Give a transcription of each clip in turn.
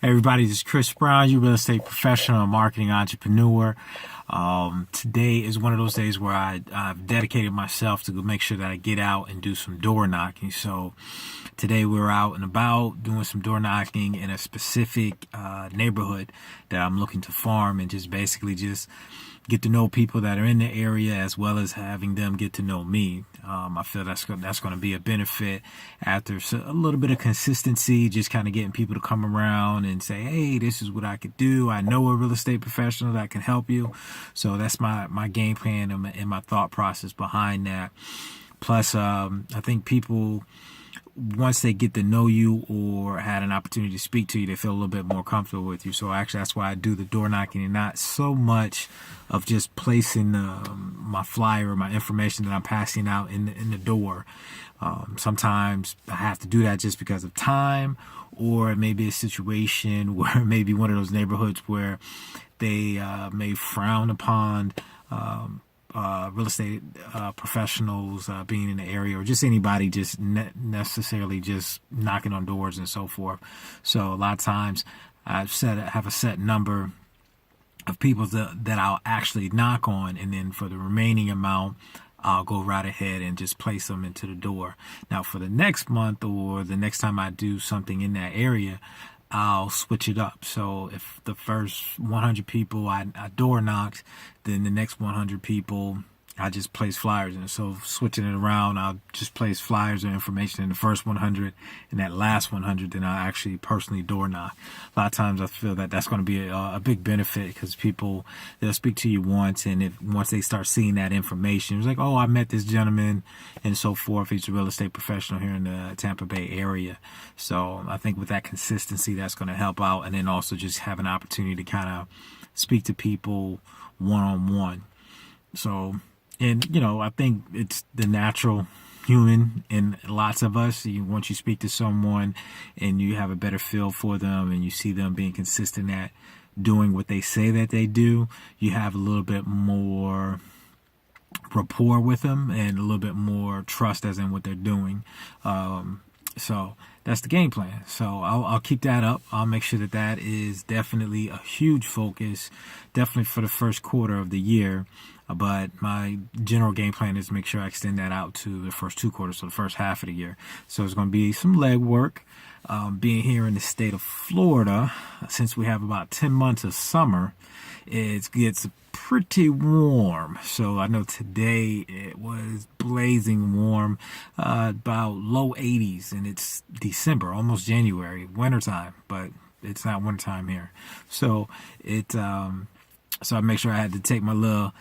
Hey everybody, this is Chris Brown, your real estate professional and marketing entrepreneur. Today is one of those days where I've dedicated myself to go make sure that I get out and do some door knocking. So today we're out and about doing some door knocking in a specific neighborhood that I'm looking to farm, and just basically just get to know people that are in the area as well as having them get to know me. I feel that's going to be a benefit after a little bit of consistency, just kind of getting people to come around and say, hey, this is what I could do. I know a real estate professional that can help you. So that's my game plan and my thought process behind that. Plus, I think people, once they get to know you or had an opportunity to speak to you, they feel a little bit more comfortable with you. So actually, that's why I do the door knocking, and not so much of just placing my flyer or my information that I'm passing out in the door. Sometimes I have to do that just because of time, or maybe a situation where maybe one of those neighborhoods where they may frown upon real estate professionals being in the area, or just anybody just necessarily just knocking on doors and so forth. So a lot of times I have a set number of people that I'll actually knock on, and then for the remaining amount, I'll go right ahead and just place them into the door. Now, for the next month or the next time I do something in that area, I'll switch it up. So if the first 100 people I door knocked, then the next 100 people I just place flyers in. So switching it around, I'll just place flyers or information in the first 100, and that last 100, then I'll actually personally door knock. A lot of times I feel that that's going to be a big benefit, because people, they'll speak to you once, and once they start seeing that information, it's like, oh, I met this gentleman and so forth. He's a real estate professional here in the Tampa Bay area. So I think with that consistency, that's going to help out. And then also just have an opportunity to kind of speak to people one-on-one. So, and, I think it's the natural human in lots of us. Once you speak to someone and you have a better feel for them, and you see them being consistent at doing what they say that they do, you have a little bit more rapport with them and a little bit more trust as in what they're doing. So that's the game plan. So I'll keep that up. I'll make sure that is definitely a huge focus, definitely for the first quarter of the year. But my general game plan is to make sure I extend that out to the first 2 quarters, so the first half of the year. So it's going to be some leg work. Being here in the state of Florida, since we have about 10 months of summer, it gets pretty warm. So I know today it was blazing warm, about low 80s, and it's December, almost January, wintertime, but it's not wintertime here. So so I make sure I had to take my little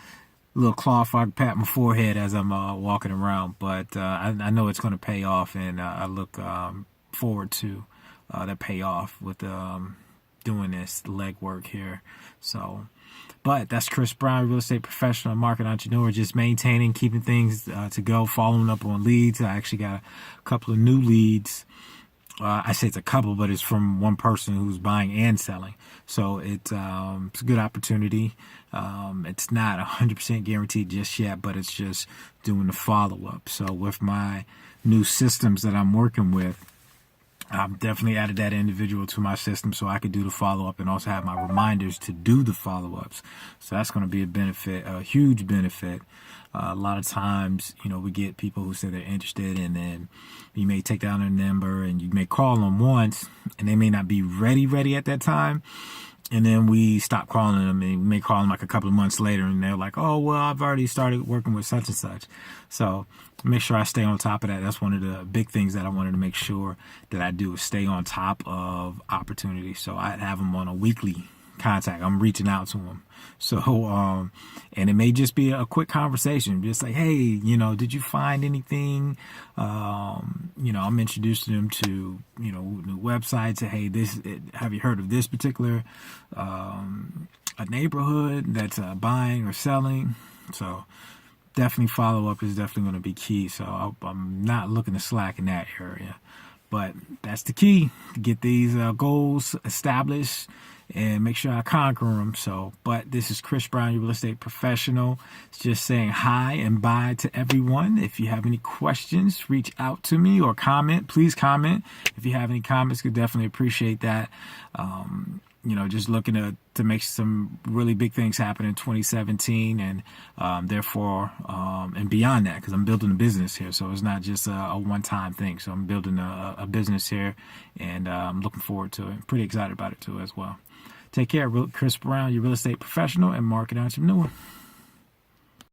cloth, I pat my forehead as I'm walking around. But I know it's going to pay off, and I look forward to the payoff with doing this leg work here. So, but that's Chris Brown, real estate professional and market entrepreneur, just maintaining, keeping things to go, following up on leads. I actually got a couple of new leads. I say it's a couple, but it's from one person who's buying and selling. So it's a good opportunity. It's not 100% guaranteed just yet, but it's just doing the follow-up. So with my new systems that I'm working with, I've definitely added that individual to my system so I could do the follow-up and also have my reminders to do the follow-ups. So that's going to be a benefit, a huge benefit. A lot of times, we get people who say they're interested, and then you may take down their number and you may call them once, and they may not be ready at that time. And then we stop calling them, and we may call them like a couple of months later, and they're like, oh, well, I've already started working with such and such. So make sure I stay on top of that. That's one of the big things that I wanted to make sure that I do, is stay on top of opportunities. So I have them on a weekly contact. I'm reaching out to them. So, and it may just be a quick conversation, just like, hey, did you find anything? I'm introducing them to, new websites. Hey, have you heard of this particular, a neighborhood that's buying or selling? So definitely follow up is definitely going to be key. So I'm not looking to slack in that area, but that's the key, to get these goals established and make sure I conquer them. So, but this is Chris Brown, your real estate professional. It's just saying hi and bye to everyone. If you have any questions, reach out to me or comment. Please comment. If you have any comments, could definitely appreciate that. Just looking to make some really big things happen in 2017 and therefore and beyond that, because I'm building a business here. So it's not just a one-time thing. So I'm building a business here, and I'm looking forward to it. Pretty excited about it too as well. Take care. Chris Brown, your real estate professional and market entrepreneur.